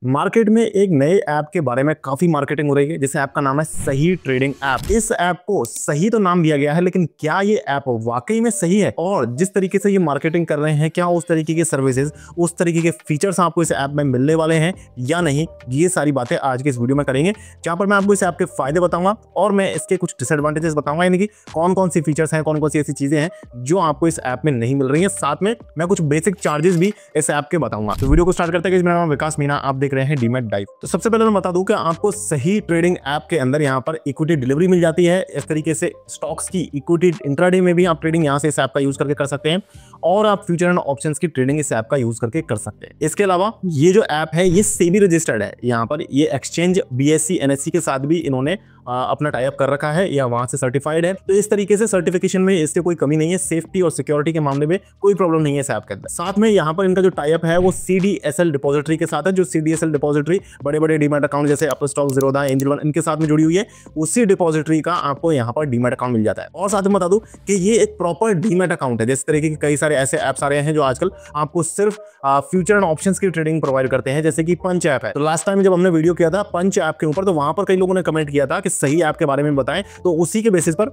Market में एक नए ऐप के बारे में काफी मार्केटिंग हो रही है, जिस ऐप का नाम है सही ट्रेडिंग ऐप। इस ऐप को सही तो नाम दिया गया है, लेकिन क्या ये ऐप वाकई में सही है और जिस तरीके से ये मार्केटिंग कर रहे हैं, क्या उस तरीके के सर्विसेज, उस तरीके के फीचर्स आपको इस ऐप में मिलने वाले हैं या नहीं, ये सारी बातें आज के इस वीडियो में करेंगे, जहां पर मैं आपको इस ऐप के फायदे बताऊंगा और मैं इसके कुछ डिसएडवांटेजेस बताऊंगा, यानी कि कौन कौन सी फीचर्स हैं, कौन कौन सी ऐसी चीजें हैं जो आपको इस ऐप में नहीं मिल रही है। साथ में मैं कुछ बेसिक चार्जेस भी इस ऐप के बताऊंगा। तो वीडियो को स्टार्ट करते हैं। मेरा नाम विकास मीना, आप देख रहे हैं डीमैट डाइव। तो सबसे पहले मैं बता दूं कि आपको सही ट्रेडिंग ऐप के अंदर यहां पर इक्विटी डिलीवरी मिल जाती है। इस तरीके से स्टॉक्स की इक्विटी इंट्राडे में भी आप ट्रेडिंग यहां से इस ऐप का यूज करके कर सकते हैं और आप फ्यूचर एंड ऑप्शंस की ट्रेडिंग इस ऐप का यूज करके कर सकते हैं। इसके अलावा ये जो ऐप है ये सेबी रजिस्टर्ड है। यहाँ पर ये एक्सचेंज बीएससी एनएससी के साथ भी इन्होंने अपना टाई अप कर रखा है या वहां से सर्टिफाइड है। तो इस तरीके से सर्टिफिकेशन में इससे कोई कमी नहीं है। सेफ्टी और सिक्योरिटी के मामले में कोई प्रॉब्लम नहीं है इस ऐप के अंदर। साथ में यहाँ पर इनका जो टाई अप है वो सीडीएसएल डिपॉजिटरी के साथ है। जो सीडीएसएल डिपॉजिटरी बड़े बड़े डीमैट अकाउंट जैसे अपना स्टॉक, ज़ीरोधा, एंजल वन, इनके साथ में जुड़ी हुई है। उसी डिपॉजिटरी का आपको यहाँ पर डीमैट अकाउंट मिल जाता है। और साथ में बता दूं कि ये एक प्रॉपर डीमैट अकाउंट है। जिस तरीके के कई सारे ऐसे ऐप्स आ रहे हैं जो आजकल आपको सिर्फ फ्यूचर एंड ऑप्शंस की ट्रेडिंग प्रोवाइड करते हैं, जैसे कि पंच ऐप है। तो लास्ट टाइम जब हमने वीडियो किया था पंच ऐप के ऊपर, तो वहां पर कई लोगों ने कमेंट किया था कि सही ऐप के बारे में बताएं। तो उसी के बेसिस पर,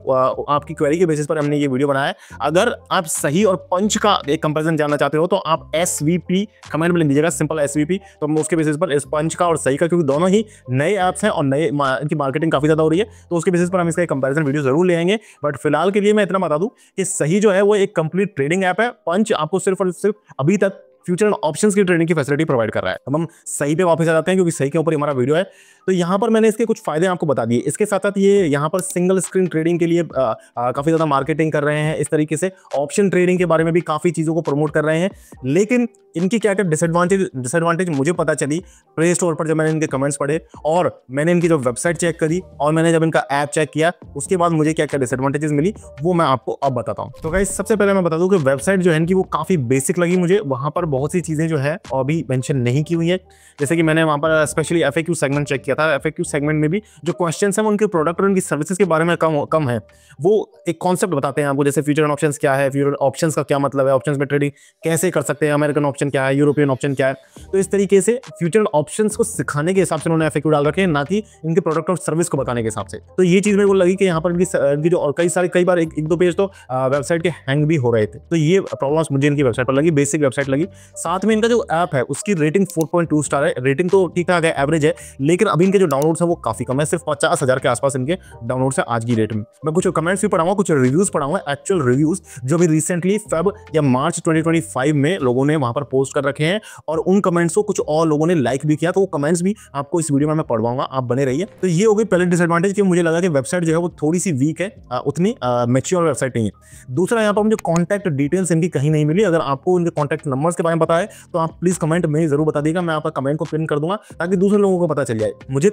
आपकी क्वेरी के बेसिस पर हमने ये वीडियो बनाया है। अगर आप सही और पंच का एक कंपैरिजन जानना चाहते हो तो आप एसवीपी कमेंट में लिख दीजिएगा, सिंपल एसवीपी। तो हम उसके बेसिस पर इस पंच का और सही का, क्योंकि दोनों ही नए ऐप्स हैं और नए इनकी मार्केटिंग काफी ज्यादा हो रही है, तो उसके बेसिस पर हम इसका कंपैरिजन वीडियो जरूर ले आएंगे। बट फिलहाल के लिए मैं इतना बता दूं कि सही जो है वो एक कंप्लीट ट्रेडिंग ऐप है। पंच आपको सिर्फ और सिर्फ अभी तक फ्यूचर एंड ऑप्शंस की ट्रेडिंग की फैसिलिटी प्रोवाइड कर रहा है। अब हम सही पे वापस आ जाते हैं, क्योंकि सही के ऊपर हमारा वीडियो है। तो यहाँ पर मैंने इसके कुछ फायदे आपको बता दिए। इसके साथ साथ ये यहाँ पर सिंगल स्क्रीन ट्रेडिंग के लिए काफी ज्यादा मार्केटिंग कर रहे हैं। इस तरीके से ऑप्शन ट्रेडिंग के बारे में भी काफी चीजों को प्रमोट कर रहे हैं। लेकिन इनकी क्या क्या डिसएडवांटेज मुझे पता चली प्ले स्टोर पर जब मैंने इनके कमेंट्स पढ़े और मैंने इनकी जो वेबसाइट चेक करी और मैंने जब इनका ऐप चेक किया, उसके बाद मुझे क्या क्या डिसएडवांटेजेस मिली वो मैं आपको अब बताता हूँ। तो गाइस, सबसे पहले मैं बता दूं कि वेबसाइट जो है इनकी वो काफी बेसिक लगी मुझे। वहां पर बहुत सी चीजें जो है अभी मेंशन नहीं की हुई है। जैसे कि मैंने वहां पर स्पेशली एफएक्यू सेगमेंट चेक किया था। एफएक्यू सेगमेंट में भी जो क्वेश्चंस हैं उनके प्रोडक्ट और उनकी सर्विसेज के बारे में कम है। वो एक कॉन्सेप्ट बताते हैं आपको, जैसे फ्यूचर एंड ऑप्शंस क्या है, फ्यूचर ऑप्शंस का क्या मतलब है, ऑप्शंस में ट्रेडिंग कैसे कर सकते हैं, अमेरिकन ऑप्शन क्या है, यूरोपियन ऑप्शन क्या है। तो इस तरीके से फ्यूचर ऑप्शंस को सिखाने के हिसाब से उन्होंने एफएक्यू डाल रखे हैं, ना कि इनके प्रोडक्ट और सर्विस को बताने के हिसाब से। तो ये चीज मेरे को लगी कि यहाँ पर इनकी जो और कई बार एक दो पेज तो वेबसाइट के हैंग भी हो रहे थे। तो ये प्रॉब्लम्स मुझे इनकी वेबसाइट पर लगी, बेसिक वेबसाइट लगी। साथ में इनका जो ऐप है उसकी रेटिंग 4.2 स्टार है। रेटिंग तो ठीक ठाक है, एवरेज है, लेकिन अभी इनके जो डाउनलोड्स हैं वो काफी कम है। सिर्फ 50,000 के आसपास इनके डाउनलोड्स है आज की डेट में। मैं कुछ कमेंट्स भी पढ़ाऊंगा, कुछ रिव्यूज पढ़ाऊंगा, एक्चुअल रिव्यूज जो भी रिसेंटली फेब या मार्च 2025 में लोगों ने वहां पर पोस्ट कर रखे हैं और उन कमेंट्स को कुछ और लोगों ने लाइक भी किया। तो वो कमेंट्स भी आपको इस वीडियो में मैं पढ़वाऊंगा, आप बने रहिए। तो ये हो गई पहले डिसएडवांटेज कि मुझे लगा कि वेबसाइट जो है वो थोड़ी सी वीक है, उतनी मैच्योर वेबसाइट नहीं है। दूसरा, यहाँ पर मुझे कॉन्टैक्ट डिटेल्स इनकी कहीं नहीं मिली। अगर आपको इनके कॉन्टैक्ट नंबर्स के बारे में पता है तो आप प्लीज कमेंट में जरूर बता दीजिएगा। मैं आपका कमेंट को पिन कर दूंगा ताकि दूसरे लोगों को पता चल जाए। मुझे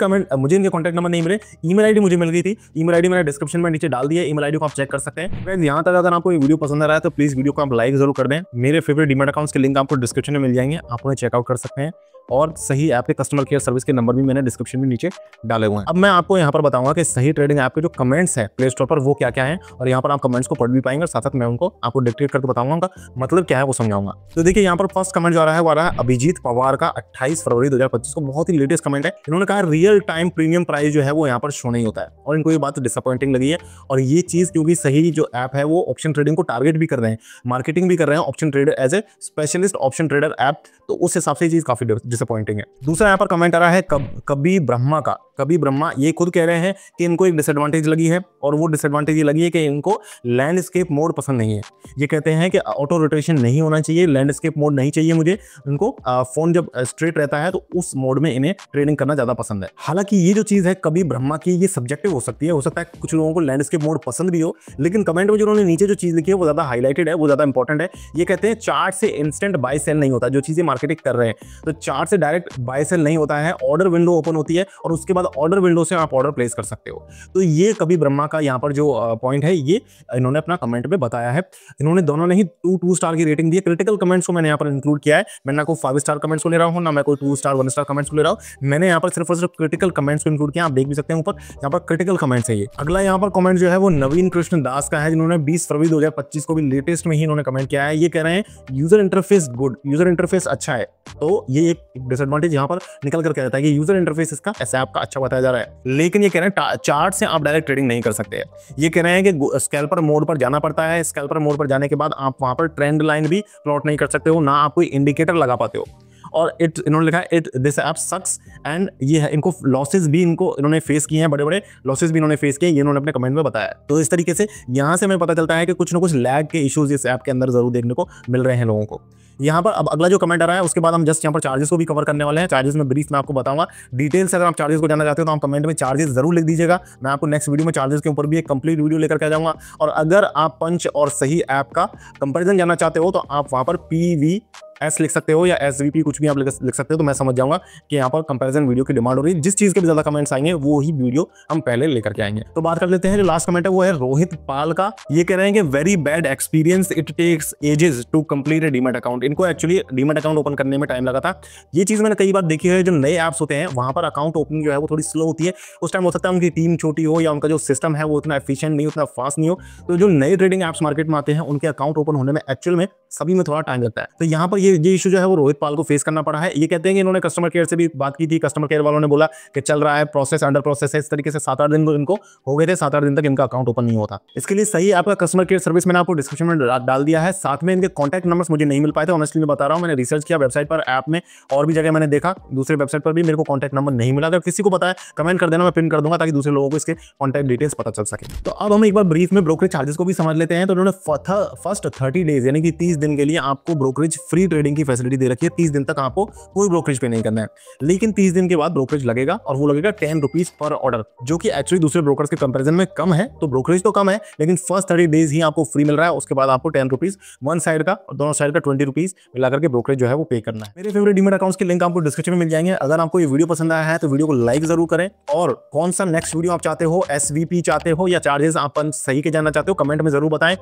इनके कॉन्टैक्ट नंबर नहीं मिले, ईमेल आईडी मुझे मिल गई थी। ईमेल आईडी मैंने डिस्क्रिप्शन में नीचे डाल दिया है, ईमेल आईडी को आप चेक कर सकते हैं। यहाँ तक अगर आपको ये वीडियो पसंद आ रहा है तो प्लीज वीडियो को आप लाइक जरूर कर दें। मेरे फेवरेट डीमैट अकाउंट्स के लिंक आपको डिस्क्रिप्शन में मिल जाएंगे, आप उन्हें चेकआउट कर सकते हैं। और सही ऐप के कस्टमर केयर सर्विस के नंबर भी मैंने डिस्क्रिप्शन में नीचे डाले हुए हैं। अब मैं आपको यहाँ पर बताऊंगा कि सही ट्रेडिंग ऐप के जो कमेंट्स हैं प्ले स्टोर पर वो क्या क्या हैं, और यहाँ पर आप कमेंट्स को पढ़ भी पाएंगे और साथ साथ मैं उनको आपको डिक्टेट करके बताऊंगा, उनका मतलब क्या है वो समझाऊंगा। तो देखिए, यहाँ पर फर्स्ट कमेंट जो आ रहा है वो आ रहा है अभिजीत पवार का 28 फरवरी 2025 को। बहुत ही लेटेस्ट कमेंट है। इन्होंने कहा रियल टाइम प्रीमियम प्राइस जो है वो यहाँ पर शो नहीं होता है, और इनको ये बात डिसअपॉइंटिंग लगी है। और ये चीज क्योंकि सही जो ऐप है वो ऑप्शन ट्रेडिंग को टारगेट भी कर रहे हैं, मार्केटिंग भी कर रहे हैं option trader as a specialist option trader app, तो उस हिसाब से ये चीज काफी डिसअपॉइंटिंग है। दूसरा यहाँ पर कमेंट आ रहा है कबीर ब्रह्मा का। कबीर ब्रह्मा ये खुद कह रहे हैं कि इनको एक डिसएडवांटेज लगी है, और वो डिसएडवांटेज ये लगी है कि इनको लैंडस्केप मोड पसंद नहीं है। ये कहते हैं कि ऑटो रोटेशन नहीं होना चाहिए, लैंडस्केप मोड नहीं चाहिए मुझे। इनको फोन जब स्ट्रेट रहता है तो उस मोड में इन्हें ट्रेडिंग करना ज्यादा पसंद है। हालांकि ये जो चीज है कबीर ब्रह्मा की, ये सब्जेक्टिव हो सकती है। हो सकता है कुछ लोगों को लैंडस्केप मोड पसंद भी हो, लेकिन कमेंट में जो उन्होंने नीचे जो चीज लिखी है वो ज्यादा हाईलाइटेड है, वो ज्यादा इंपॉर्टेंट है। ये कहते हैं चार्ट से इंस्टेंट बाय सेल नहीं होता। जो चीजें मार्केटिंग कर रहे हैं तो चार्ट से डायरेक्ट बाय सेल नहीं होता है, ऑर्डर विंडो ओपन होती है और उसके बाद ऑर्डर विंडो से आप ऑर्डर प्लेस कर सकते हो। तो ये कबीर ब्रह्मा का यहाँ पर जो पॉइंट है ये इन्होंने अपना कमेंट में बताया है। इन्होंने दोनों ने ही 2 स्टार की रेटिंग दी है। क्रिटिकल कमेंट्स को मैंने यहाँ पर इंक्लूड किया है। मैं ना कोई 5 स्टार कमेंट्स को ले रहा हूँ, ना मैं कोई 2 स्टार 1 स्टार कमेंट्स को ले रहा हूँ। मैंने यहाँ पर सिर्फ और सिर्फ क्रिटिकल कमेंट्स को इंक्लूड किया। आप देख भी सकते हैं ऊपर यहाँ पर क्रिटिकल कमेंट्स है ये। अगला यहाँ पर कमेंट जो है वो नवीन कृष्ण दास का है, जिन्होंने 20 फरवरी 2025 को भी लेटेस्ट में ही इन्होंने कमेंट किया है। ये कह रहे हैं user interface good, user interface अच्छा है। तो ये एक डिसएडवांटेज यहाँ पर निकल कर कहता है कि यूजर इंटरफेस इसका इस ऐप का अच्छा बताया जा रहा है, लेकिन ये कह रहे हैं चार्ट से आप डायरेक्ट ट्रेडिंग नहीं कर सकते हैं। ये कह रहे हैं कि स्कैल्पर मोड पर जाना पड़ता है, स्कैल्पर मोड पर जाने के बाद आप वहां पर ट्रेंड लाइन भी प्लॉट नहीं कर सकते हो, ना आप कोई इंडिकेटर लगा पाते हो। और इन्होंने लिखा है दिस ऐप सक्स एंड ये है, इनको लॉसेस भी इन्होंने फेस किए हैं, बड़े बड़े लॉसेस भी इन्होंने फेस किए, ये इन्होंने अपने कमेंट में बताया। तो इस तरीके से यहाँ से हमें पता चलता है कि कुछ ना कुछ लैग के इश्यूज इस ऐप के अंदर जरूर देखने को मिल रहे हैं लोगों को। यहाँ पर अब अगला जो कमेंट आ रहा है उसके बाद हम जस्ट यहाँ पर चार्जेस को भी कवर करने वाले हैं। चार्जेस में ब्रीफ में आपको बताऊंगा डिटेल से। अगर आप चार्जेस को जानना चाहते हो तो आप कमेंट में चार्जेस जरूर लिख दीजिएगा। मैं आपको नेक्स्ट वीडियो में चार्जेस के ऊपर भी एक कंप्लीट वीडियो लेकर के आ जाऊंगा। और अगर आप पंच और सही ऐप का कंपेरिजन जानना चाहते हो तो आप वहां पर PVS लिख सकते हो या SVP कुछ भी आप लिख सकते हो, तो मैं समझ जाऊंगा कि यहाँ पर कंपैरिजन वीडियो की डिमांड हो रही है। जिस चीज के भी ज्यादा कमेंट्स आएंगे वो ही वीडियो हम पहले लेकर के आएंगे। तो बात कर लेते हैं, जो लास्ट कमेंट है वो है रोहित पाल का। ये कह रहे हैं कि very bad experience, it takes ages to complete a demat account. इनको एक्चुअली डीमैट अकाउंट ओपन करने में टाइम लगा था। ये चीज मैंने कई बार देखी है, जो नए ऐप्स होते हैं वहां पर अकाउंट ओपनिंग जो है वो थोड़ी स्लो होती है। उस टाइम हो सकता है उनकी टीम छोटी हो या उनका जो सिस्टम है वो उतना एफिशिएंट नहीं, उतना फास्ट नहीं हो। तो जो नए ट्रेडिंग ऐप्स मार्केट में आते हैं उनके अकाउंट ओपन होने में एक्चुअल में सभी में थोड़ा टाइम लगता है। तो यहाँ पर ये इशू जो है वो रोहित पाल को फेस करना पड़ा है। ये कहते हैं कि इन्होंने कस्टमर केयर से भी बात की थी, कस्टमर केयर वालों ने बोला कि चल रहा है, प्रोसेस अंडर प्रोसेस है। इस तरीके से 7-8 दिन इनको हो गए थे, 7-8 दिन तक इनका अकाउंट ओपन नहीं होता। इसके लिए सही आपका कस्टमर केयर सर्विस मैंने आपको डिस्क्रिप्शन में डाल दिया है। साथ में इनके कॉन्टैक्ट नंबर्स मुझे नहीं मिल पाए थे, ऑनेस्टली मैं बता रहा हूँ। मैंने रिसर्च किया वेबसाइट पर, ऐप में और भी जगह मैंने देखा, दूसरे वेबसाइट पर भी मेरे को कॉन्टैक्ट नंबर नहीं मिला। अगर किसी को पता है कमेंट कर देना, मैं पिन कर दूंगा ताकि दूसरे लोगों को इसके कॉन्टैक्ट डिटेल्स पता चल सके। तो अब हम एक बार ब्रीफ में ब्रोकरेज चार्जेस को भी समझ लेते हैं। तो उन्होंने फर्स्ट 30 डेज यानी कि 30 दिन के लिए आपको ब्रोकरेज फ्री ट्रेडिंग की फैसिलिटी दे रखी है। 30 दिन तक आपको कोई ब्रोकरेज पे नहीं करना है, लेकिन 30 दिन के बाद ब्रोकरेज लगेगा और वो लगेगा 10 रुपीज पर ऑर्डर, जो कि एक्चुअली दूसरे ब्रोकर्स के कंपैरिजन में कम है। तो ब्रोकरेज तो कम है, लेकिन फर्स्ट 30 डेज ही आपको फ्री मिल रहा है। उसके बाद आपको 10 रुपीज वन साइड का और दोनों साइड का 20 रुपीज मिलाकर के ब्रोकरेज जो है वो पे करना है। मेरे फेवरेट डीमैट अकाउंट्स के लिंक आपको डिस्क्रिप्शन में मिल जाएंगे। अगर आपको ये वीडियो पसंद आया है तो वीडियो को लाइक जरूर करें। और कौन सा नेक्स्ट वीडियो आप चाहते हो, SVP चाहते हो या चार्जेस आप सही के जानना चाहते हो, कमेंट में जरूर बताएं।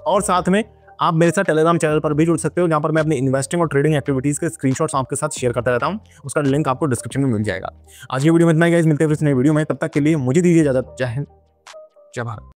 और साथ में आप मेरे साथ टेलीग्राम चैनल पर भी जुड़ सकते हो, जहां पर मैं अपनी इन्वेस्टिंग और ट्रेडिंग एक्टिविटीज के स्क्रीनशॉट्स आपके साथ शेयर करता रहता हूं। उसका लिंक आपको डिस्क्रिप्शन में मिल जाएगा। आज की वीडियो में इतना ही गाइस, मिलते हैं फिर नई वीडियो में। तब तक के लिए मुझे दीजिए इजाजत। जय हिंद, जय भारत।